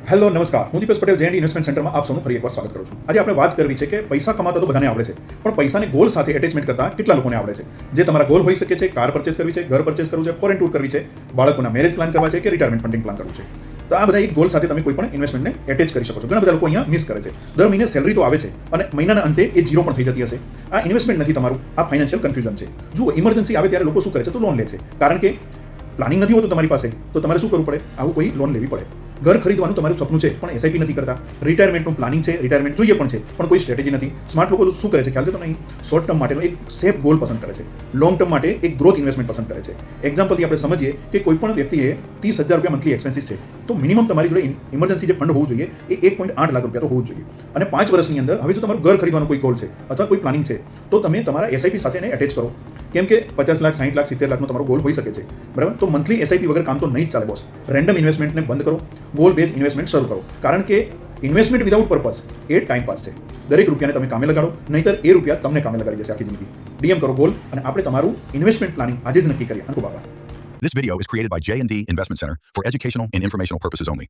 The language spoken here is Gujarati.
હેલો નમસ્કાર, હું દીપેશ પટેલ જેએનડી ઇન્વેસ્ટમેન્ટ સેન્ટરમાં આપ સૌનું ફરી એકવાર સ્વાગત કરું છું. આજે આપણે વાત કરવી છે કે પૈસા કમાતા તો બધાને આવડે છે, પણ પૈસાને ગોલ સાથે એટેચમેન્ટ કરતા કેટલા લોકોને આવડે છે. જે તમારા ગોલ હોઈ શકે છે, કાર પરચેસ કરવી છે, ઘર પરચેસ કરવું છે, ફોરેન ટૂર કરવી છે, બાળકોના મેરેજ પ્લાન કરવા છે કે રિટાયરમેન્ટ ફંડિંગ પ્લાન કરવું છે. તો આ બધા એક ગોલ સાથે તમે કોઈ પણ ઇન્વેસ્ટમેન્ટને એટેચ કરી શકો છો. ઘણા બધા લોકો અહીંયા મિસ કરે છે. દર મહિને સેલરી તો આવે છે અને મહિનાના અંતે એ ઝીરો પણ થઈ જતી હશે. આ ઇન્વેસ્ટમેન્ટ નથી તમારું, આ ફાઇનાન્શિયલ કન્ફ્યુઝન છે. જુઓ, ઇમરજન્સી આવે ત્યારે લોકો શું કરે છે? તો લોન લે છે. કારણ કે પ્લાનિંગ નથી હોતું તમારી પાસે, તો તમારે શું કરવું પડે? આવું કોઈ લોન લેવી પડે. ઘર ખરીદવાનું તમારું સપનું છે, પણ એસઆઈપી નથી કરતા. રિટાયરમેન્ટનું પ્લાનિંગ છે, રિટાયરમેન્ટ જોઈએ પણ છે, પણ કોઈ સ્ટ્રેટેજી નથી. સ્માર્ટ લોકો શું કરે છે ખ્યાલ છે તમને? શોર્ટ ટર્મ માટેનો એક સેફ ગોલ પસંદ કરે છે, લોંગ ટર્મ માટે એક ગ્રોથ ઇન્વેસ્ટમેન્ટ પસંદ કરે છે. એક્ઝામ્પલથી આપણે સમજીએ કે કોઈ પણ વ્યક્તિએ 30,000 રૂપિયા મંથલી એક્સપેન્સીસ છે, તો મિનિમમ તમારી જોડે ઇમરજન્સી જે ફંડ હોવું જોઈએ એ 1.8 લાખ રૂપિયા તો હોવું જોઈએ. અને 5 વર્ષની અંદર હવે જો તમારું ઘર ખરીદવાનો કોઈ ગોલ છે અથવા કોઈ પ્લાનિંગ છે, તો તમે તમારા એસઆઈપી સાથે એને એટેચ કરો. કેમ કે 50 લાખ, 60 લાખ, 70 લાખનો તમારો ગોલ હોઈ શકે છે, બરાબર? તો મંથલી એસઆઈપી વગર કામ તો નહીં જ ચાલે બોસ. રેન્ડમ ઇન્વેસ્ટમેન્ટને બંધ કરો, ગોલ બેઝ ઇન્વેસ્ટમેન્ટ શરૂ કરો. કારણ કે ઇન્વેસ્ટમેન્ટ વિધાઉટ પર્પઝ એ ટાઈમ પાસ છે. દરેક રૂપિયાને તમે કામે લગાડો, નહીંતર એ રૂપિયા તમને કામે લગાડી દેશે આખી જિંદગી. ડીએમ કરો ગોલ અને આપણે તમારું ઇન્વેસ્ટમેન્ટ પ્લાનિંગ આજે જ નક્કી કરીએ. ખૂબ આભાર. This video is created by J&D Investment Center for educational and informational purposes only.